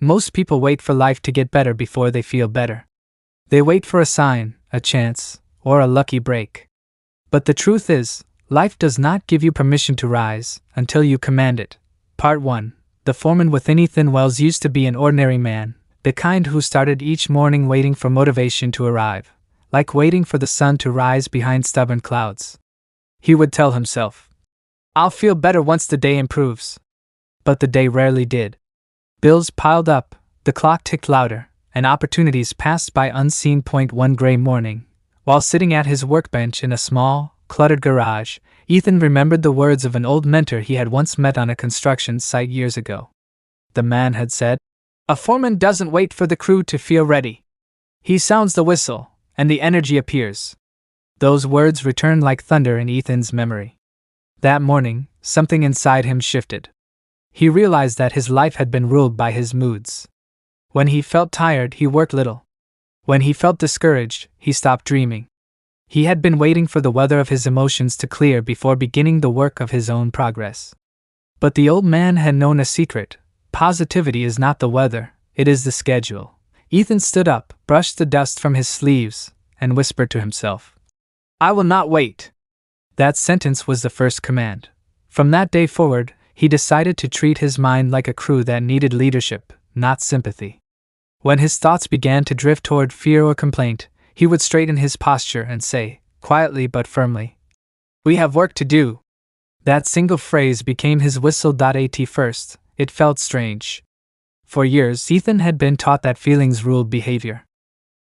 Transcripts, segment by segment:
Most people wait for life to get better before they feel better. They wait for a sign, a chance, or a lucky break. But the truth is, life does not give you permission to rise until you command it. Part 1. The foreman within. Ethan Wells used to be an ordinary man, the kind who started each morning waiting for motivation to arrive, like waiting for the sun to rise behind stubborn clouds. He would tell himself, "I'll feel better once the day improves." But the day rarely did. Bills piled up, the clock ticked louder, and opportunities passed by unseen. One gray morning, while sitting at his workbench in a small, cluttered garage, Ethan remembered the words of an old mentor he had once met on a construction site years ago. The man had said, "A foreman doesn't wait for the crew to feel ready. He sounds the whistle, and the energy appears." Those words returned like thunder in Ethan's memory. That morning, something inside him shifted. He realized that his life had been ruled by his moods. When he felt tired, he worked little. When he felt discouraged, he stopped dreaming. He had been waiting for the weather of his emotions to clear before beginning the work of his own progress. But the old man had known a secret. Positivity is not the weather, it is the schedule. Ethan stood up, brushed the dust from his sleeves, and whispered to himself, "I will not wait." That sentence was the first command. From that day forward, he decided to treat his mind like a crew that needed leadership, not sympathy. When his thoughts began to drift toward fear or complaint, he would straighten his posture and say, quietly but firmly, "We have work to do." That single phrase became his whistle. At first, it felt strange. For years, Ethan had been taught that feelings ruled behavior.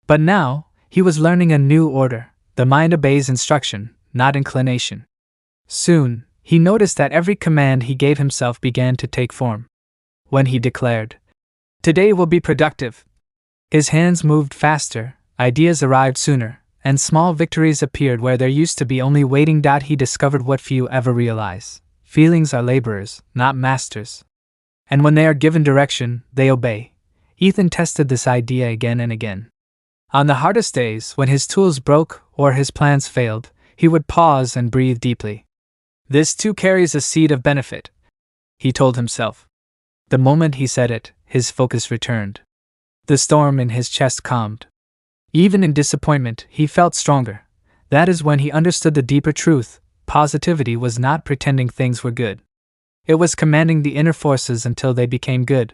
But now, he was learning a new order. The mind obeys instruction, not inclination. Soon, he noticed that every command he gave himself began to take form. When he declared, "Today will be productive," his hands moved faster, ideas arrived sooner, and small victories appeared where there used to be only waiting. He discovered what few ever realize: feelings are laborers, not masters. And when they are given direction, they obey. Ethan tested this idea again and again. On the hardest days, when his tools broke or his plans failed, he would pause and breathe deeply. "This too carries a seed of benefit," he told himself. The moment he said it, his focus returned. The storm in his chest calmed. Even in disappointment, he felt stronger. That is when he understood the deeper truth: positivity was not pretending things were good. It was commanding the inner forces until they became good.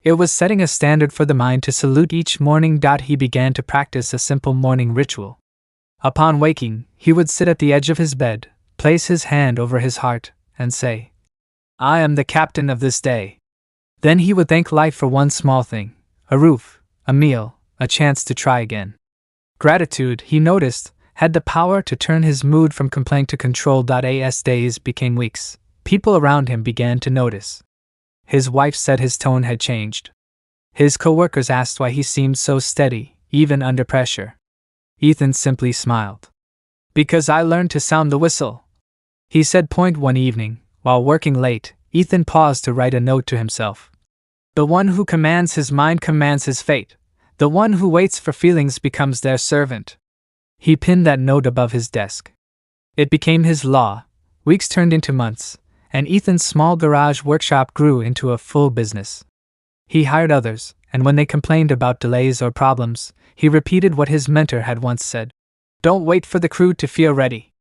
It was setting a standard for the mind to salute each morning. He began to practice a simple morning ritual. Upon waking, he would sit at the edge of his bed, place his hand over his heart, and say, "I am the captain of this day." Then he would thank life for one small thing: a roof, a meal, a chance to try again. Gratitude, he noticed, had the power to turn his mood from complaint to control. As days became weeks, people around him began to notice. His wife said his tone had changed. His co-workers asked why he seemed so steady, even under pressure. Ethan simply smiled. "Because I learned to sound the whistle," he said. One evening, while working late, Ethan paused to write a note to himself. "The one who commands his mind commands his fate. The one who waits for feelings becomes their servant." He pinned that note above his desk. It became his law. Weeks turned into months, and Ethan's small garage workshop grew into a full business. He hired others, and when they complained about delays or problems, he repeated what his mentor had once said: "Don't wait for the crew to feel ready.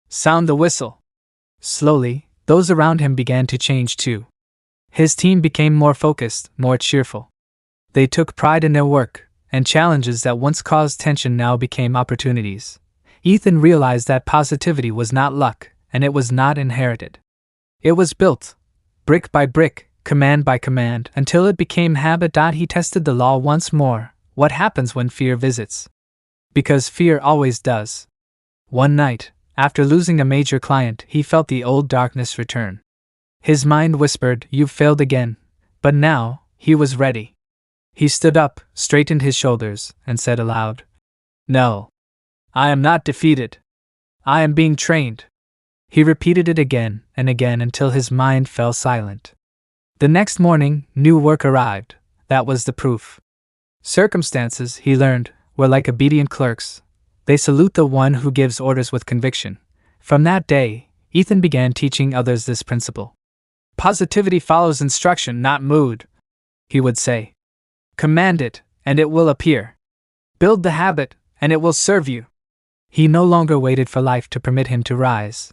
Sound the whistle." Slowly, those around him began to change too. His team became more focused, more cheerful. They took pride in their work, and challenges that once caused tension now became opportunities. Ethan realized that positivity was not luck, and it was not inherited. It was built, brick by brick, command by command, until it became habit. He tested the law once more: what happens when fear visits? Because fear always does. One night, after losing a major client, he felt the old darkness return. His mind whispered, "You've failed again." But now, he was ready. He stood up, straightened his shoulders, and said aloud, "No. I am not defeated. I am being trained." He repeated it again and again until his mind fell silent. The next morning, new work arrived. That was the proof. Circumstances, he learned, were like obedient clerks. They salute the one who gives orders with conviction. From that day, Ethan began teaching others this principle. "Positivity follows instruction, not mood," he would say. Command it, and it will appear. Build the habit, and it will serve you. He no longer waited for life to permit him to rise.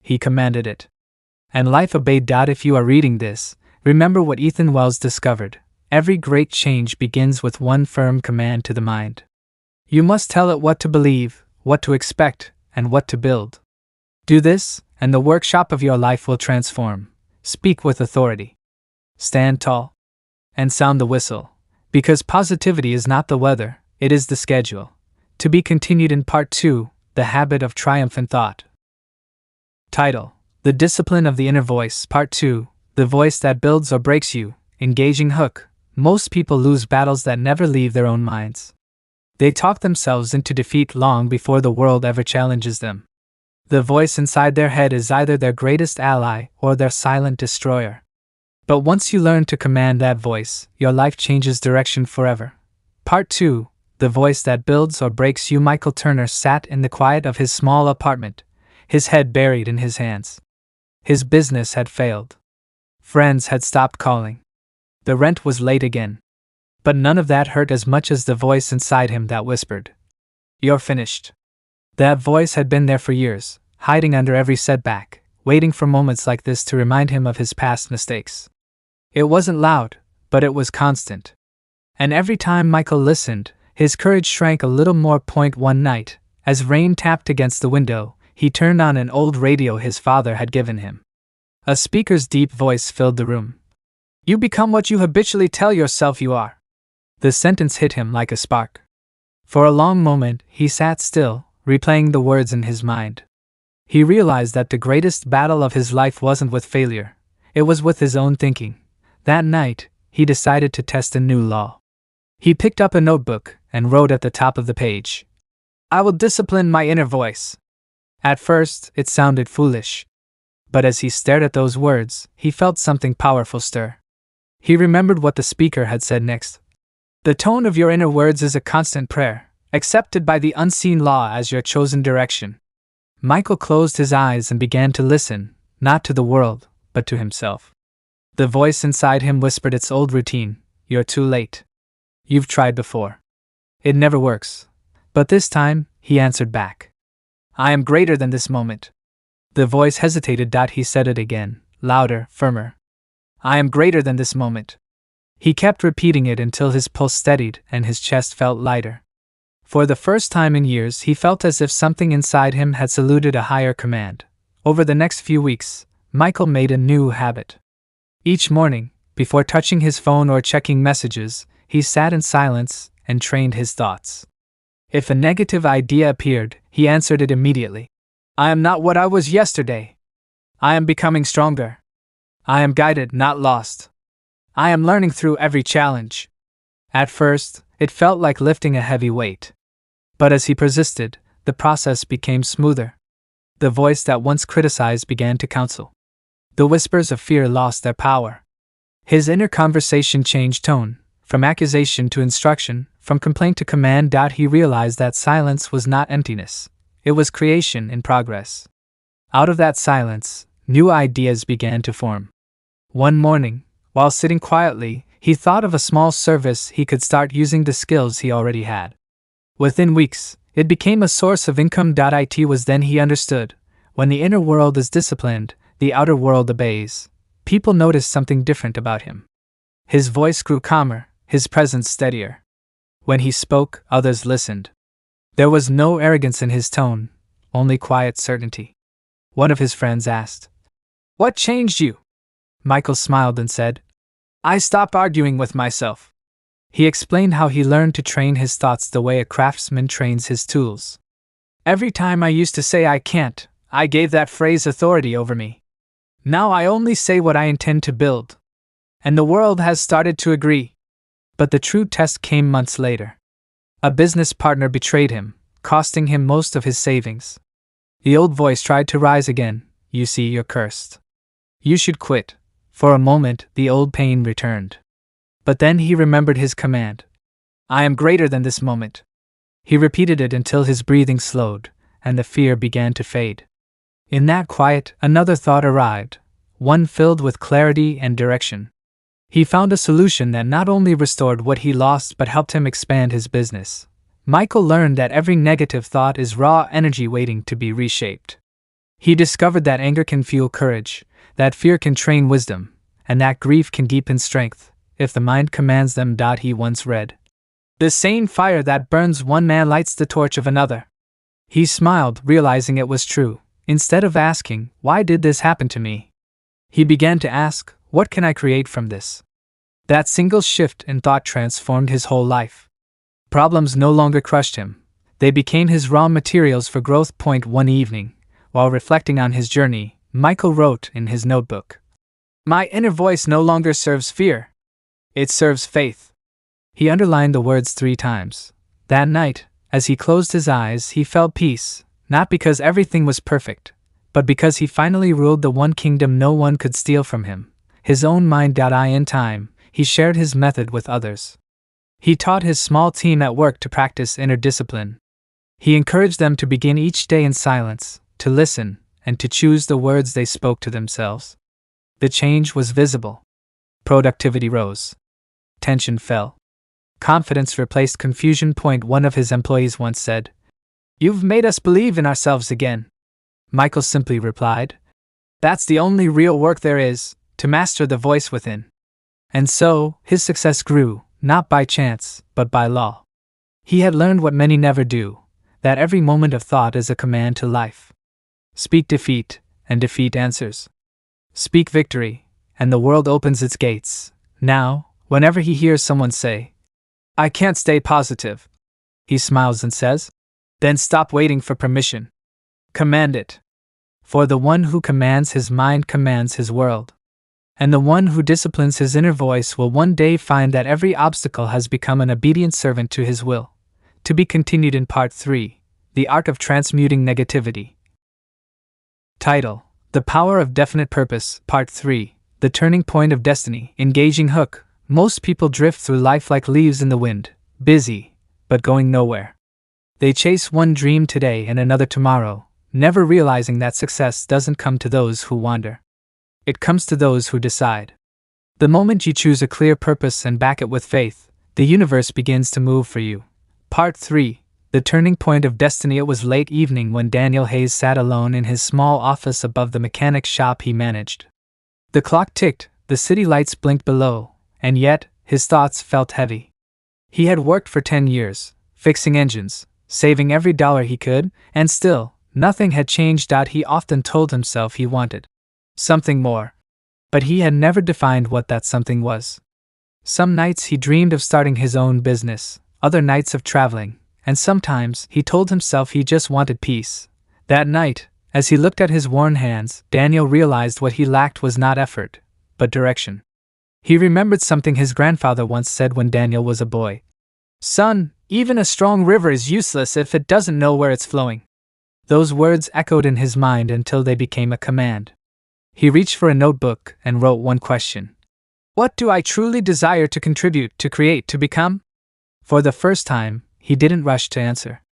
He commanded it. And life obeyed. If you are reading this, remember what Ethan Wells discovered. Every great change begins with one firm command to the mind. You must tell it what to believe, what to expect, and what to build. Do this, and the workshop of your life will transform. Speak with authority. Stand tall. And sound the whistle. Because positivity is not the weather, it is the schedule. To be continued in Part 2, The Habit of Triumphant Thought. Title: The Discipline of the Inner Voice. Part 2, The Voice That Builds or Breaks You. Engaging hook. Most people lose battles that never leave their own minds. They talk themselves into defeat long before the world ever challenges them. The voice inside their head is either their greatest ally or their silent destroyer. But once you learn to command that voice, your life changes direction forever. Part 2, The Voice That Builds or Breaks You. Michael Turner sat in the quiet of his small apartment, his head buried in his hands. His business had failed. Friends had stopped calling. The rent was late again. But none of that hurt as much as the voice inside him that whispered, "You're finished." That voice had been there for years, hiding under every setback, waiting for moments like this to remind him of his past mistakes. It wasn't loud, but it was constant. And every time Michael listened, his courage shrank a little more. One night, as rain tapped against the window, he turned on an old radio his father had given him. A speaker's deep voice filled the room. "You become what you habitually tell yourself you are." The sentence hit him like a spark. For a long moment, he sat still, replaying the words in his mind. He realized that the greatest battle of his life wasn't with failure, it was with his own thinking. That night, he decided to test a new law. He picked up a notebook and wrote at the top of the page, "I will discipline my inner voice." At first, it sounded foolish. But as he stared at those words, he felt something powerful stir. He remembered what the speaker had said next. "The tone of your inner words is a constant prayer, accepted by the unseen law as your chosen direction." Michael closed his eyes and began to listen, not to the world, but to himself. The voice inside him whispered its old routine, "You're too late. You've tried before. It never works." But this time, he answered back, "I am greater than this moment." The voice hesitated. He said it again, louder, firmer. "I am greater than this moment." He kept repeating it until his pulse steadied and his chest felt lighter. For the first time in years, he felt as if something inside him had saluted a higher command. Over the next few weeks, Michael made a new habit. Each morning, before touching his phone or checking messages, he sat in silence and trained his thoughts. If a negative idea appeared, he answered it immediately. "I am not what I was yesterday. I am becoming stronger. I am guided, not lost. I am learning through every challenge." At first, it felt like lifting a heavy weight. But as he persisted, the process became smoother. The voice that once criticized began to counsel. The whispers of fear lost their power. His inner conversation changed tone, from accusation to instruction, from complaint to command. He realized that silence was not emptiness, it was creation in progress. Out of that silence, new ideas began to form. One morning, while sitting quietly, he thought of a small service he could start using the skills he already had. Within weeks, it became a source of income. It was then he understood, when the inner world is disciplined, the outer world obeys. People noticed something different about him. His voice grew calmer, his presence steadier. When he spoke, others listened. There was no arrogance in his tone, only quiet certainty. One of his friends asked, "What changed you?" Michael smiled and said, "I stopped arguing with myself." He explained how he learned to train his thoughts the way a craftsman trains his tools. "Every time I used to say I can't, I gave that phrase authority over me. Now I only say what I intend to build. And the world has started to agree." But the true test came months later. A business partner betrayed him, costing him most of his savings. The old voice tried to rise again. "You see, you're cursed. You should quit." For a moment, the old pain returned. But then he remembered his command. "I am greater than this moment." He repeated it until his breathing slowed, and the fear began to fade. In that quiet, another thought arrived, one filled with clarity and direction. He found a solution that not only restored what he lost but helped him expand his business. Michael learned that every negative thought is raw energy waiting to be reshaped. He discovered that anger can fuel courage, that fear can train wisdom, and that grief can deepen strength, if the mind commands them. He once read, "The same fire that burns one man lights the torch of another." He smiled, realizing it was true. Instead of asking, "Why did this happen to me?" he began to ask, "What can I create from this?" That single shift in thought transformed his whole life. Problems no longer crushed him. They became his raw materials for growth. One evening, while reflecting on his journey, Michael wrote in his notebook, "My inner voice no longer serves fear. It serves faith." He underlined the words 3 times. That night, as he closed his eyes, he felt peace, not because everything was perfect, but because he finally ruled the one kingdom no one could steal from him, his own mind. In time, he shared his method with others. He taught his small team at work to practice inner discipline. He encouraged them to begin each day in silence, to listen, and to choose the words they spoke to themselves. The change was visible. Productivity rose. Tension fell. Confidence replaced confusion. One of his employees once said, "You've made us believe in ourselves again." Michael simply replied, "That's the only real work there is, to master the voice within." And so, his success grew, not by chance, but by law. He had learned what many never do, that every moment of thought is a command to life. Speak defeat, and defeat answers. Speak victory, and the world opens its gates. Now, whenever he hears someone say, "I can't stay positive," he smiles and says, "Then stop waiting for permission. Command it." For the one who commands his mind commands his world. And the one who disciplines his inner voice will one day find that every obstacle has become an obedient servant to his will. To be continued in Part 3, The Art of Transmuting Negativity. Title: The Power of Definite Purpose, Part 3, The Turning Point of Destiny. Engaging hook. Most people drift through life like leaves in the wind, busy, but going nowhere. They chase one dream today and another tomorrow, never realizing that success doesn't come to those who wander. It comes to those who decide. The moment you choose a clear purpose and back it with faith, the universe begins to move for you. Part 3, The Turning Point of Destiny. It was late evening when Daniel Hayes sat alone in his small office above the mechanic shop he managed. The clock ticked, the city lights blinked below, and yet, his thoughts felt heavy. He had worked for 10 years, fixing engines, saving every dollar he could, and still, nothing had changed. He often told himself he wanted something more. But he had never defined what that something was. Some nights he dreamed of starting his own business, other nights of traveling, and sometimes he told himself he just wanted peace. That night, as he looked at his worn hands, Daniel realized what he lacked was not effort, but direction. He remembered something his grandfather once said when Daniel was a boy. "Son, even a strong river is useless if it doesn't know where it's flowing." Those words echoed in his mind until they became a command. He reached for a notebook and wrote one question. "What do I truly desire to contribute, to create, to become?" For the first time, he didn't rush to answer.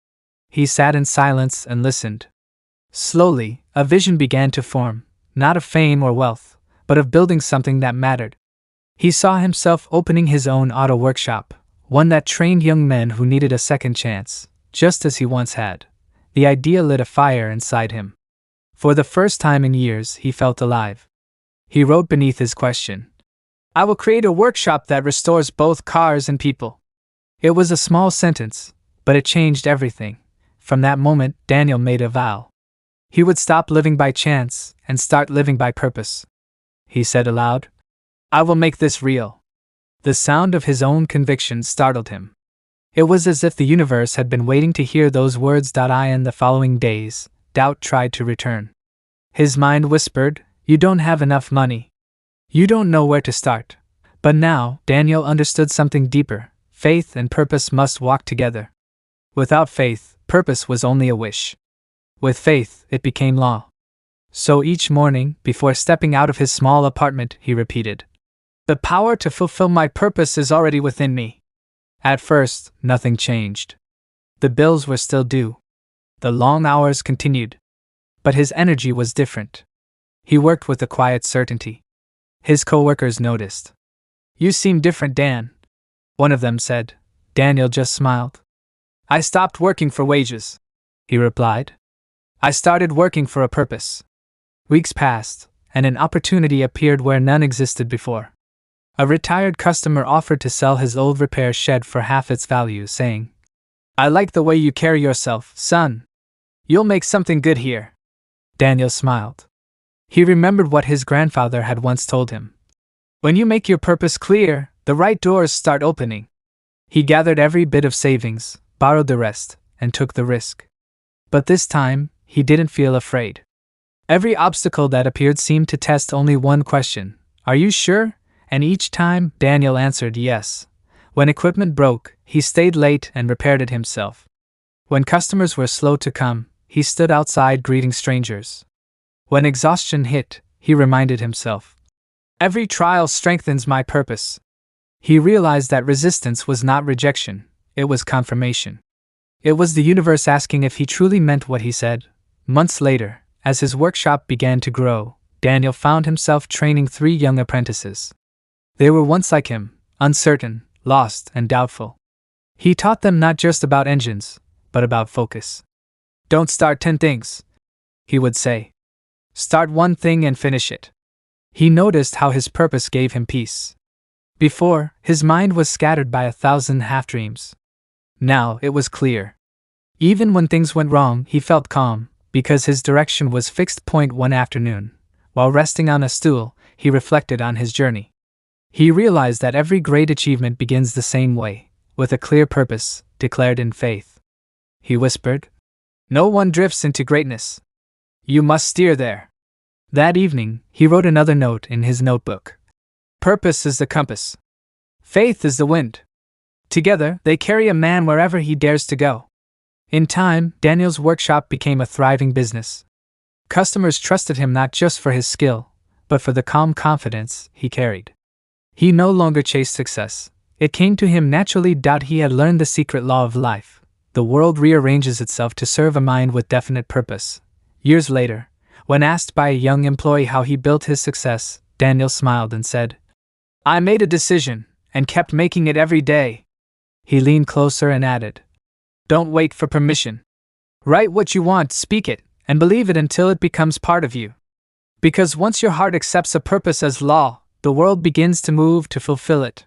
He sat in silence and listened. Slowly, a vision began to form, not of fame or wealth, but of building something that mattered. He saw himself opening his own auto workshop, one that trained young men who needed a second chance, just as he once had. The idea lit a fire inside him. For the first time in years, he felt alive. He wrote beneath his question, "I will create a workshop that restores both cars and people." It was a small sentence, but it changed everything. From that moment, Daniel made a vow. He would stop living by chance and start living by purpose. He said aloud, "I will make this real." The sound of his own conviction startled him. It was as if the universe had been waiting to hear those words. In the following days, doubt tried to return. His mind whispered, "You don't have enough money. You don't know where to start." But now, Daniel understood something deeper. Faith and purpose must walk together. Without faith, purpose was only a wish. With faith, it became law. So each morning, before stepping out of his small apartment, he repeated, "The power to fulfill my purpose is already within me." At first, nothing changed. The bills were still due. The long hours continued. But his energy was different. He worked with a quiet certainty. His co-workers noticed. You seem different, Dan, one of them said. Daniel just smiled. I stopped working for wages, he replied. I started working for a purpose. Weeks passed, and an opportunity appeared where none existed before. A retired customer offered to sell his old repair shed for half its value, saying, I like the way you carry yourself, son. You'll make something good here. Daniel smiled. He remembered what his grandfather had once told him. When you make your purpose clear, the right doors start opening. He gathered every bit of savings, borrowed the rest, and took the risk. But this time, he didn't feel afraid. Every obstacle that appeared seemed to test only one question. Are you sure? And each time, Daniel answered yes. When equipment broke, he stayed late and repaired it himself. When customers were slow to come, he stood outside greeting strangers. When exhaustion hit, he reminded himself, every trial strengthens my purpose. He realized that resistance was not rejection, it was confirmation. It was the universe asking if he truly meant what he said. Months later, as his workshop began to grow, Daniel found himself training 3 young apprentices. They were once like him, uncertain, lost, and doubtful. He taught them not just about engines, but about focus. Don't start 10 things, he would say. Start one thing and finish it. He noticed how his purpose gave him peace. Before, his mind was scattered by 1,000 half-dreams. Now it was clear. Even when things went wrong, he felt calm, because his direction was fixed. One afternoon, while resting on a stool, he reflected on his journey. He realized that every great achievement begins the same way, with a clear purpose, declared in faith. He whispered, no one drifts into greatness. You must steer there. That evening, he wrote another note in his notebook. Purpose is the compass. Faith is the wind. Together, they carry a man wherever he dares to go. In time, Daniel's workshop became a thriving business. Customers trusted him not just for his skill, but for the calm confidence he carried. He no longer chased success. It came to him naturally. He had learned the secret law of life. The world rearranges itself to serve a mind with definite purpose. Years later, when asked by a young employee how he built his success, Daniel smiled and said, I made a decision, and kept making it every day. He leaned closer and added, don't wait for permission. Write what you want, speak it, and believe it until it becomes part of you. Because once your heart accepts a purpose as law, the world begins to move to fulfill it.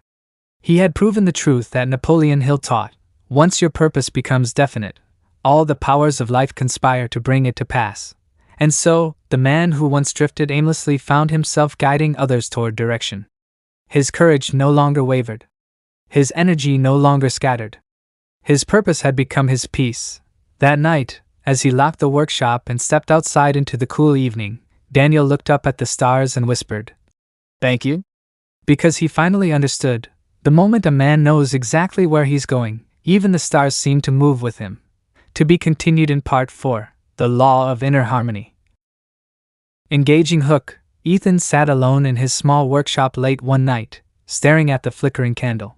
He had proven the truth that Napoleon Hill taught. Once your purpose becomes definite, all the powers of life conspire to bring it to pass. And so, the man who once drifted aimlessly found himself guiding others toward direction. His courage no longer wavered. His energy no longer scattered. His purpose had become his peace. That night, as he locked the workshop and stepped outside into the cool evening, Daniel looked up at the stars and whispered, thank you? Because he finally understood, the moment a man knows exactly where he's going, even the stars seem to move with him. To be continued in Part 4, The Law of Inner Harmony. Engaging hook, Ethan sat alone in his small workshop late one night, staring at the flickering candle.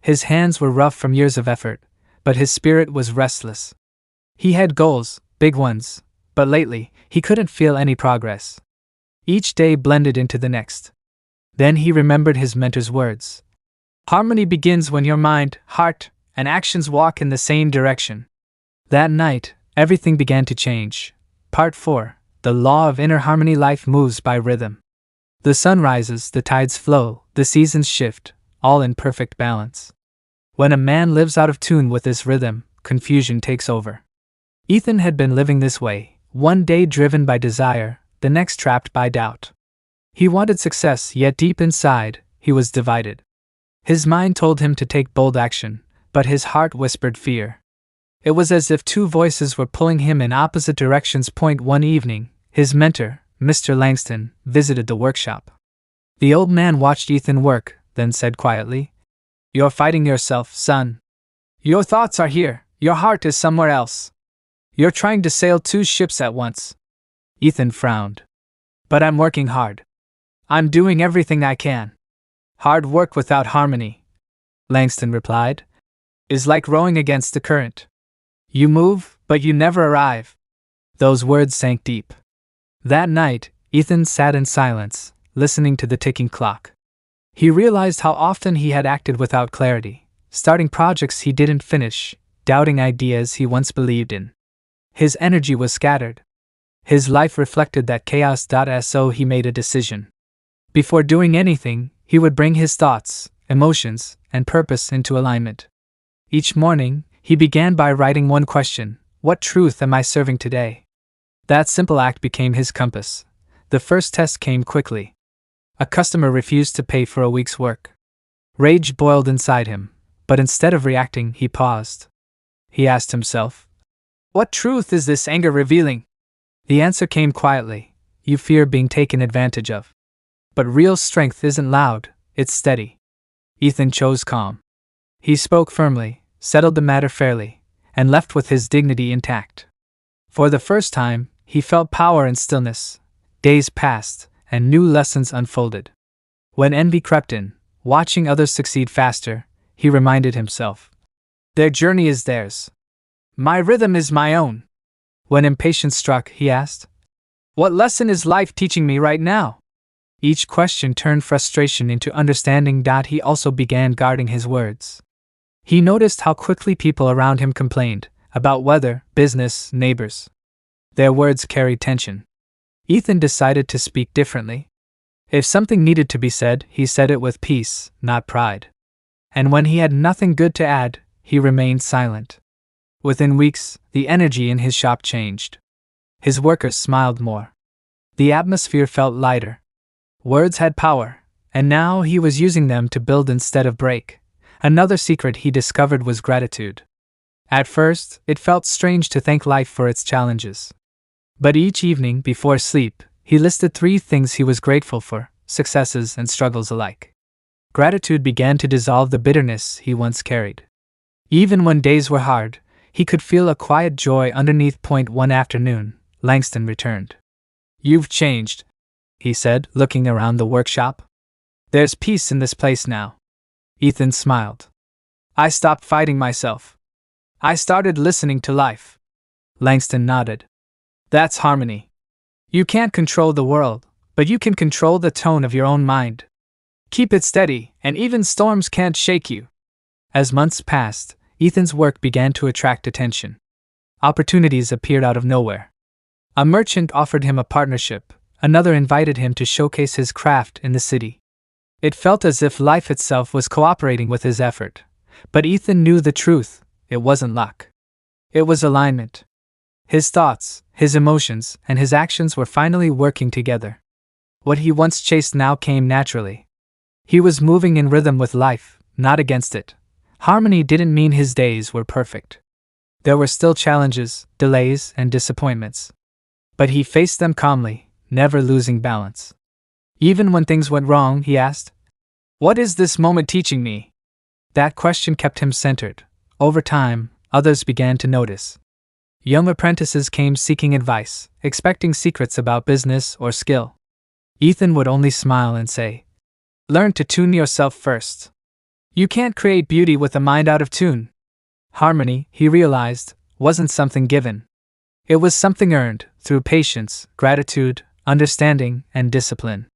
His hands were rough from years of effort, but his spirit was restless. He had goals, big ones, but lately, he couldn't feel any progress. Each day blended into the next. Then he remembered his mentor's words. Harmony begins when your mind, heart, and actions walk in the same direction. That night, everything began to change. Part 4, The Law of Inner Harmony. Life moves by rhythm. The sun rises, the tides flow, the seasons shift, all in perfect balance. When a man lives out of tune with this rhythm, confusion takes over. Ethan had been living this way, one day driven by desire, the next trapped by doubt. He wanted success, yet deep inside, he was divided. His mind told him to take bold action, but his heart whispered fear. It was as if 2 voices were pulling him in opposite directions. One evening, his mentor, Mr. Langston, visited the workshop. The old man watched Ethan work, then said quietly, You're fighting yourself, son. Your thoughts are here, your heart is somewhere else. You're trying to sail 2 ships at once. Ethan frowned. But I'm working hard. I'm doing everything I can. Hard work without harmony, Langston replied, is like rowing against the current. You move, but you never arrive. Those words sank deep. That night, Ethan sat in silence, listening to the ticking clock. He realized how often he had acted without clarity, starting projects he didn't finish, doubting ideas he once believed in. His energy was scattered. His life reflected that chaos. So he made a decision. Before doing anything, he would bring his thoughts, emotions, and purpose into alignment. Each morning, he began by writing one question: what truth am I serving today? That simple act became his compass. The first test came quickly. A customer refused to pay for a week's work. Rage boiled inside him, but instead of reacting, he paused. He asked himself, what truth is this anger revealing? The answer came quietly: you fear being taken advantage of. But real strength isn't loud, it's steady. Ethan chose calm. He spoke firmly, settled the matter fairly, and left with his dignity intact. For the first time, he felt power in stillness. Days passed, and new lessons unfolded. When envy crept in, watching others succeed faster, he reminded himself, their journey is theirs. My rhythm is my own. When impatience struck, he asked, what lesson is life teaching me right now? Each question turned frustration into understanding. He also began guarding his words. He noticed how quickly people around him complained about weather, business, neighbors. Their words carried tension. Ethan decided to speak differently. If something needed to be said, he said it with peace, not pride. And when he had nothing good to add, he remained silent. Within weeks, the energy in his shop changed. His workers smiled more. The atmosphere felt lighter. Words had power, and now he was using them to build instead of break. Another secret he discovered was gratitude. At first, it felt strange to thank life for its challenges. But each evening before sleep, he listed 3 things he was grateful for, successes and struggles alike. Gratitude began to dissolve the bitterness he once carried. Even when days were hard, he could feel a quiet joy underneath. One afternoon, Langston returned. You've changed, he said, looking around the workshop. There's peace in this place now. Ethan smiled. I stopped fighting myself. I started listening to life. Langston nodded. That's harmony. You can't control the world, but you can control the tone of your own mind. Keep it steady, and even storms can't shake you. As months passed, Ethan's work began to attract attention. Opportunities appeared out of nowhere. A merchant offered him a partnership, another invited him to showcase his craft in the city. It felt as if life itself was cooperating with his effort. But Ethan knew the truth: it wasn't luck. It was alignment. His thoughts, his emotions, and his actions were finally working together. What he once chased now came naturally. He was moving in rhythm with life, not against it. Harmony didn't mean his days were perfect. There were still challenges, delays, and disappointments. But he faced them calmly, never losing balance. Even when things went wrong, he asked, what is this moment teaching me? That question kept him centered. Over time, others began to notice. Young apprentices came seeking advice, expecting secrets about business or skill. Ethan would only smile and say, learn to tune yourself first. You can't create beauty with a mind out of tune. Harmony, he realized, wasn't something given. It was something earned through patience, gratitude, understanding, and discipline.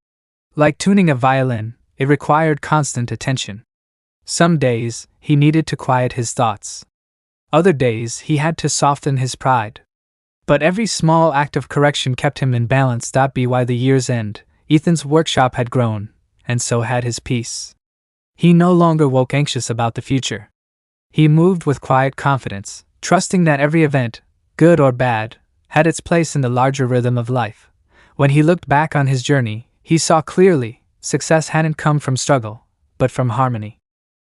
Like tuning a violin, it required constant attention. Some days, he needed to quiet his thoughts. Other days, he had to soften his pride. But every small act of correction kept him in balance. By the year's end, Ethan's workshop had grown, and so had his peace. He no longer woke anxious about the future. He moved with quiet confidence, trusting that every event, good or bad, had its place in the larger rhythm of life. When he looked back on his journey, he saw clearly, success hadn't come from struggle, but from harmony.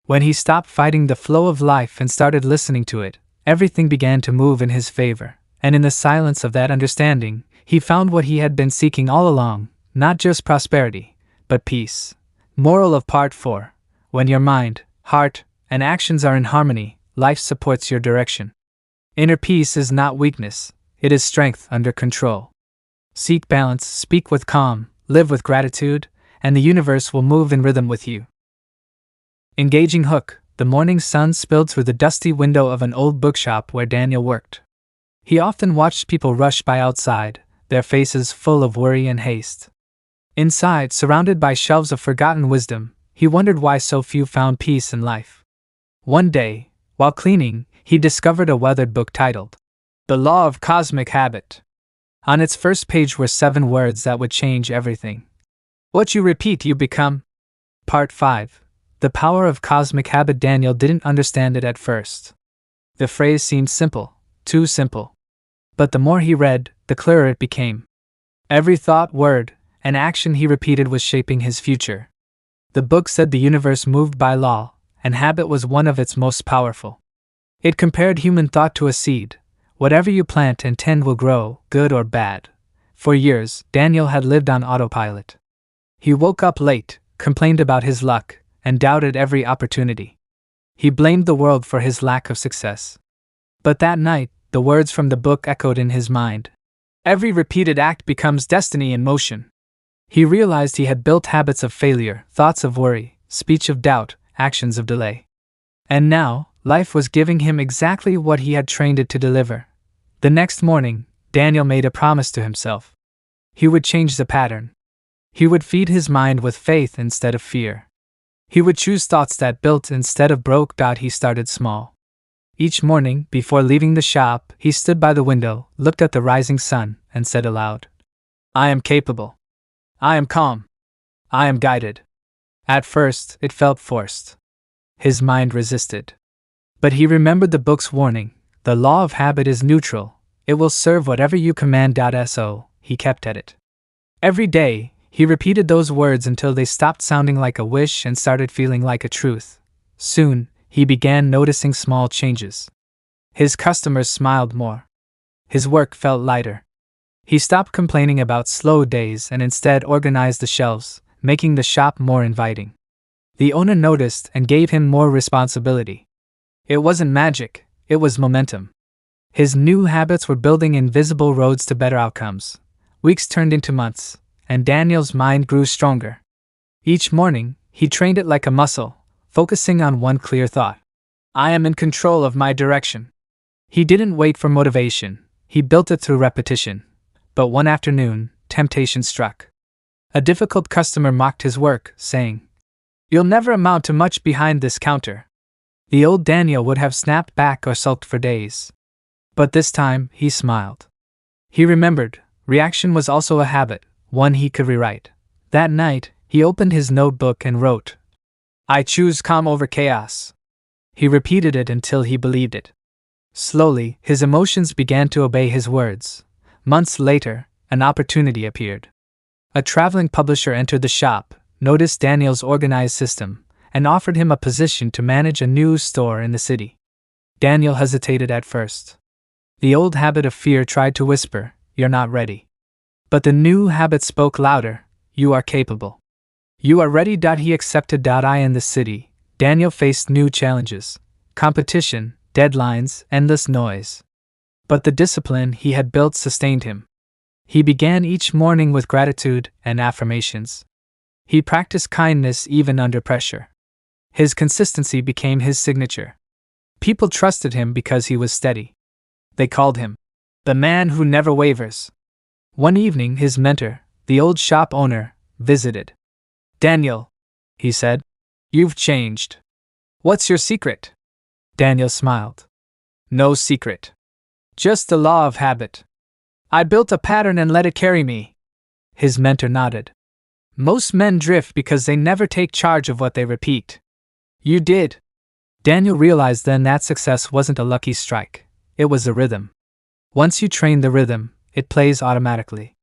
When he stopped fighting the flow of life and started listening to it, everything began to move in his favor, and in the silence of that understanding, he found what he had been seeking all along, not just prosperity, but peace. Moral of Part 4. When your mind, heart, and actions are in harmony, life supports your direction. Inner peace is not weakness, it is strength under control. Seek balance, speak with calm, live with gratitude, and the universe will move in rhythm with you. Engaging hook. The morning sun spilled through the dusty window of an old bookshop where Daniel worked. He often watched people rush by outside, their faces full of worry and haste. Inside, surrounded by shelves of forgotten wisdom, he wondered why so few found peace in life. One day, while cleaning, he discovered a weathered book titled The Law of Cosmic Habit. On its first page were 7 words that would change everything. What you repeat, you become. Part 5. The Power of Cosmic Habit. Daniel didn't understand it at first. The phrase seemed simple, too simple. But the more he read, the clearer it became. Every thought, word, and action he repeated was shaping his future. The book said the universe moved by law, and habit was one of its most powerful. It compared human thought to a seed. Whatever you plant and tend will grow, good or bad. For years, Daniel had lived on autopilot. He woke up late, complained about his luck, and doubted every opportunity. He blamed the world for his lack of success. But that night, the words from the book echoed in his mind. Every repeated act becomes destiny in motion. He realized he had built habits of failure, thoughts of worry, speech of doubt, actions of delay. And now, life was giving him exactly what he had trained it to deliver. The next morning, Daniel made a promise to himself. He would change the pattern. He would feed his mind with faith instead of fear. He would choose thoughts that built instead of broke. He started small. Each morning, before leaving the shop, he stood by the window, looked at the rising sun, and said aloud, I am capable. I am calm. I am guided. At first, it felt forced. His mind resisted. But he remembered the book's warning, the law of habit is neutral, it will serve whatever you command. So, he kept at it. Every day, he repeated those words until they stopped sounding like a wish and started feeling like a truth. Soon, he began noticing small changes. His customers smiled more. His work felt lighter. He stopped complaining about slow days and instead organized the shelves, making the shop more inviting. The owner noticed and gave him more responsibility. It wasn't magic, it was momentum. His new habits were building invisible roads to better outcomes. Weeks turned into months, and Daniel's mind grew stronger. Each morning, he trained it like a muscle, focusing on one clear thought. I am in control of my direction. He didn't wait for motivation, he built it through repetition. But one afternoon, temptation struck. A difficult customer mocked his work, saying, You'll never amount to much behind this counter. The old Daniel would have snapped back or sulked for days. But this time, he smiled. He remembered, reaction was also a habit, one he could rewrite. That night, he opened his notebook and wrote, I choose calm over chaos. He repeated it until he believed it. Slowly, his emotions began to obey his words. Months later, an opportunity appeared. A traveling publisher entered the shop, noticed Daniel's organized system, and offered him a position to manage a news store in the city. Daniel hesitated at first. The old habit of fear tried to whisper, You're not ready. But the new habit spoke louder, You are capable. You are ready. He accepted. In the city, Daniel faced new challenges, competition, deadlines, endless noise. But the discipline he had built sustained him. He began each morning with gratitude and affirmations. He practiced kindness even under pressure. His consistency became his signature. People trusted him because he was steady. They called him the man who never wavers. One evening, his mentor, the old shop owner, visited. Daniel, he said, you've changed. What's your secret? Daniel smiled. No secret. Just the law of habit. I built a pattern and let it carry me. His mentor nodded. Most men drift because they never take charge of what they repeat. You did. Daniel realized then that success wasn't a lucky strike. It was a rhythm. Once you train the rhythm, it plays automatically.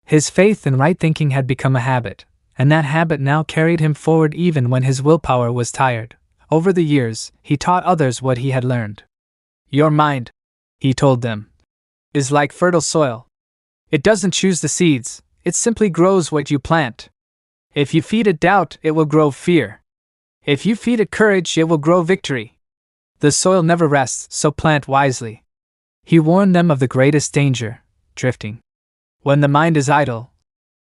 His faith in right thinking had become a habit, and that habit now carried him forward even when his willpower was tired. Over the years, he taught others what he had learned. Your mind, he told them, is like fertile soil. It doesn't choose the seeds, it simply grows what you plant. If you feed it doubt, it will grow fear. If you feed it courage, it will grow victory. The soil never rests, so plant wisely. He warned them of the greatest danger, drifting. When the mind is idle,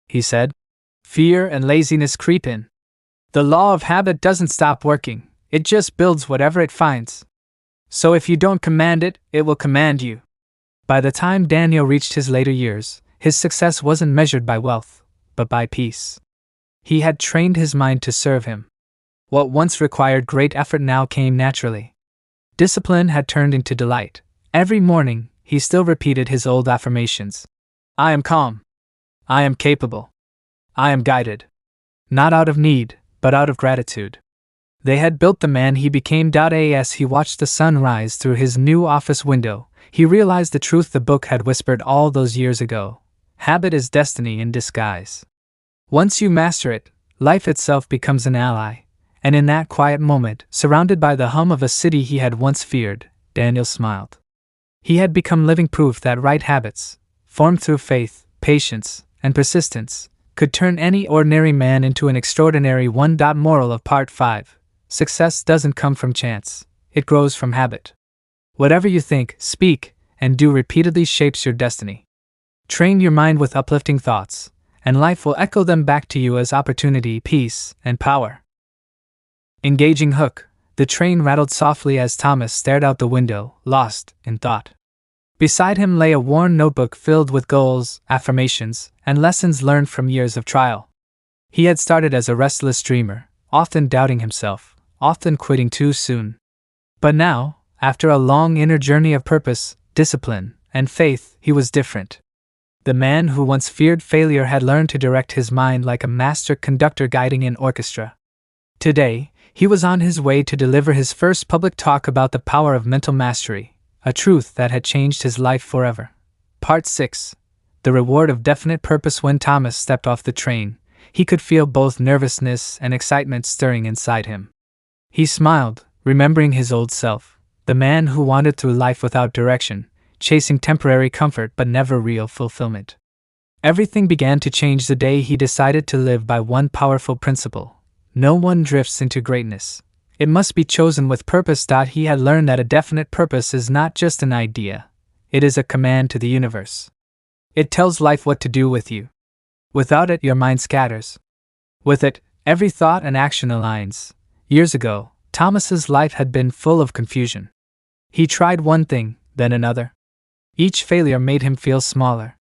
he said, fear and laziness creep in. The law of habit doesn't stop working, it just builds whatever it finds. So if you don't command it, it will command you. By the time Daniel reached his later years, his success wasn't measured by wealth, but by peace. He had trained his mind to serve him. What once required great effort now came naturally. Discipline had turned into delight. Every morning, he still repeated his old affirmations. I am calm. I am capable. I am guided. Not out of need, but out of gratitude. They had built the man he became. As he watched the sun rise through his new office window, he realized the truth the book had whispered all those years ago. Habit is destiny in disguise. Once you master it, life itself becomes an ally. And in that quiet moment, surrounded by the hum of a city he had once feared, Daniel smiled. He had become living proof that right habits, formed through faith, patience, and persistence, could turn any ordinary man into an extraordinary one. Moral of Part 5. Success doesn't come from chance, it grows from habit. Whatever you think, speak, and do repeatedly shapes your destiny. Train your mind with uplifting thoughts, and life will echo them back to you as opportunity, peace, and power. Engaging hook. The train rattled softly as Thomas stared out the window, lost in thought. Beside him lay a worn notebook filled with goals, affirmations, and lessons learned from years of trial. He had started as a restless dreamer, often doubting himself, often quitting too soon. But now, after a long inner journey of purpose, discipline, and faith, he was different. The man who once feared failure had learned to direct his mind like a master conductor guiding an orchestra. Today, he was on his way to deliver his first public talk about the power of mental mastery, a truth that had changed his life forever. Part 6. The reward of definite purpose. When Thomas stepped off the train, he could feel both nervousness and excitement stirring inside him. He smiled, remembering his old self, the man who wandered through life without direction, chasing temporary comfort but never real fulfillment. Everything began to change the day he decided to live by one powerful principle. No one drifts into greatness. It must be chosen with purpose. He had learned that a definite purpose is not just an idea. It is a command to the universe. It tells life what to do with you. Without it, your mind scatters. With it, every thought and action aligns. Years ago, Thomas's life had been full of confusion. He tried one thing, then another. Each failure made him feel smaller.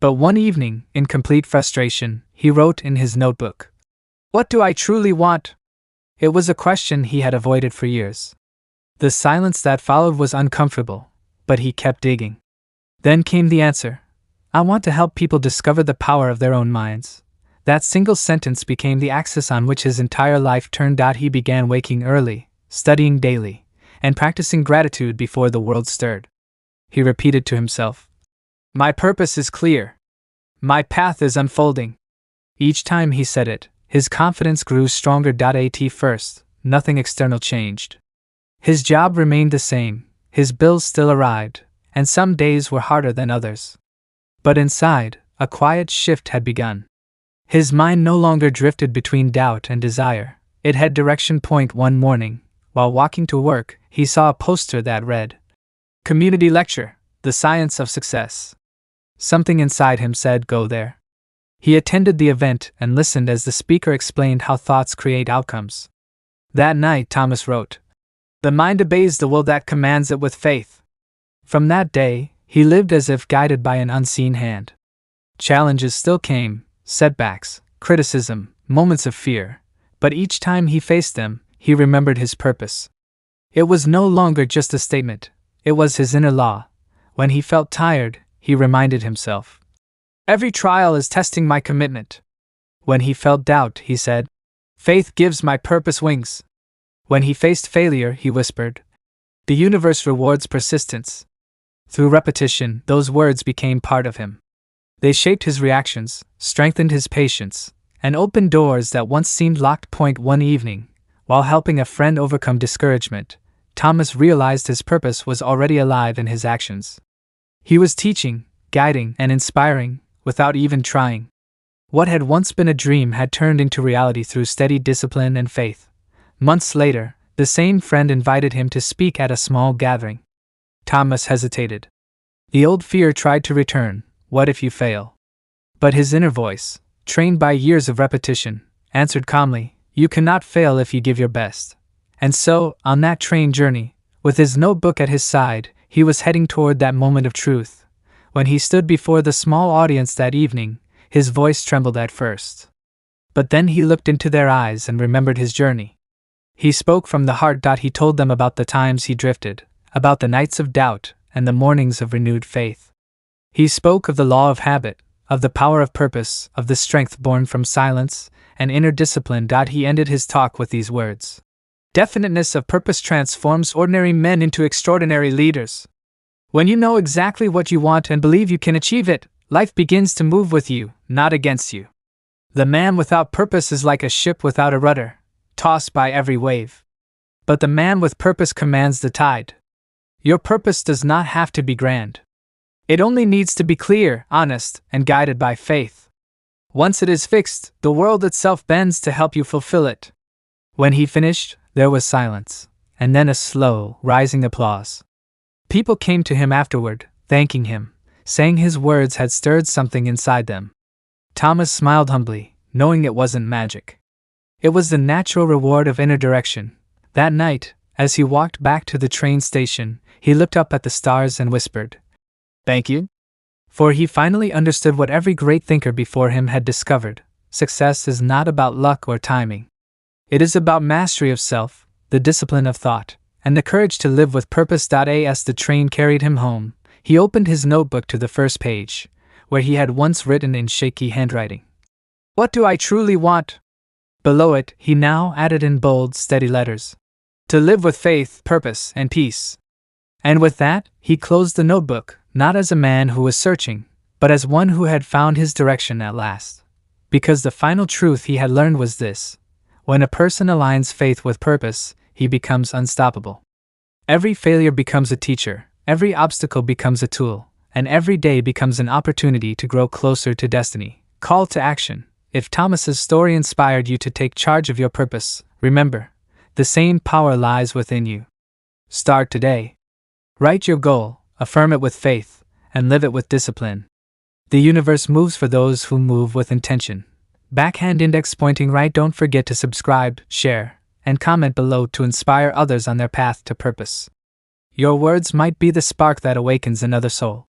But one evening, in complete frustration, he wrote in his notebook, "What do I truly want?" It was a question he had avoided for years. The silence that followed was uncomfortable, but he kept digging. Then came the answer. "I want to help people discover the power of their own minds." That single sentence became the axis on which his entire life turned. He began waking early, studying daily, and practicing gratitude before the world stirred. He repeated to himself, "My purpose is clear. My path is unfolding." Each time he said it, his confidence grew stronger. At first, nothing external changed. His job remained the same, his bills still arrived, and some days were harder than others. But inside, a quiet shift had begun. His mind no longer drifted between doubt and desire. It had direction. One morning, while walking to work, he saw a poster that read, "Community Lecture, The Science of Success." Something inside him said, "Go there." He attended the event and listened as the speaker explained how thoughts create outcomes. That night, Thomas wrote, "The mind obeys the will that commands it with faith." From that day, he lived as if guided by an unseen hand. Challenges still came, setbacks, criticism, moments of fear, but each time he faced them, he remembered his purpose. It was no longer just a statement, it was his inner law. When he felt tired, he reminded himself, "Every trial is testing my commitment." When he felt doubt, he said, "Faith gives my purpose wings." When he faced failure, he whispered, "The universe rewards persistence." Through repetition, those words became part of him. They shaped his reactions, strengthened his patience, and opened doors that once seemed locked. One evening, while helping a friend overcome discouragement, Thomas realized his purpose was already alive in his actions. He was teaching, guiding, and inspiring, without even trying. What had once been a dream had turned into reality through steady discipline and faith. Months later, the same friend invited him to speak at a small gathering. Thomas hesitated. The old fear tried to return, "What if you fail?" But his inner voice, trained by years of repetition, answered calmly, "You cannot fail if you give your best." And so, on that train journey, with his notebook at his side, he was heading toward that moment of truth. When he stood before the small audience that evening, his voice trembled at first. But then he looked into their eyes and remembered his journey. He spoke from the heart. He told them about the times he drifted, about the nights of doubt and the mornings of renewed faith. He spoke of the law of habit, of the power of purpose, of the strength born from silence and inner discipline. He ended his talk with these words: definiteness of purpose transforms ordinary men into extraordinary leaders. When you know exactly what you want and believe you can achieve it, life begins to move with you, not against you. The man without purpose is like a ship without a rudder, tossed by every wave. But the man with purpose commands the tide. Your purpose does not have to be grand. It only needs to be clear, honest, and guided by faith. Once it is fixed, the world itself bends to help you fulfill it. When he finished, there was silence, and then a slow, rising applause. People came to him afterward, thanking him, saying his words had stirred something inside them. Thomas smiled humbly, knowing it wasn't magic. It was the natural reward of inner direction. That night, as he walked back to the train station, he looked up at the stars and whispered, "Thank you." For he finally understood what every great thinker before him had discovered: success is not about luck or timing. It is about mastery of self, the discipline of thought, and the courage to live with purpose. As the train carried him home, he opened his notebook to the first page, where he had once written in shaky handwriting, "What do I truly want?" Below it, he now added in bold, steady letters, "To live with faith, purpose, and peace." And with that, he closed the notebook, not as a man who was searching, but as one who had found his direction at last. Because the final truth he had learned was this: when a person aligns faith with purpose, he becomes unstoppable. Every failure becomes a teacher, every obstacle becomes a tool, and every day becomes an opportunity to grow closer to destiny. Call to action. If Thomas's story inspired you to take charge of your purpose, remember, the same power lies within you. Start today. Write your goal, affirm it with faith, and live it with discipline. The universe moves for those who move with intention. Backhand index pointing right. Don't forget to subscribe, share, and comment below to inspire others on their path to purpose. Your words might be the spark that awakens another soul.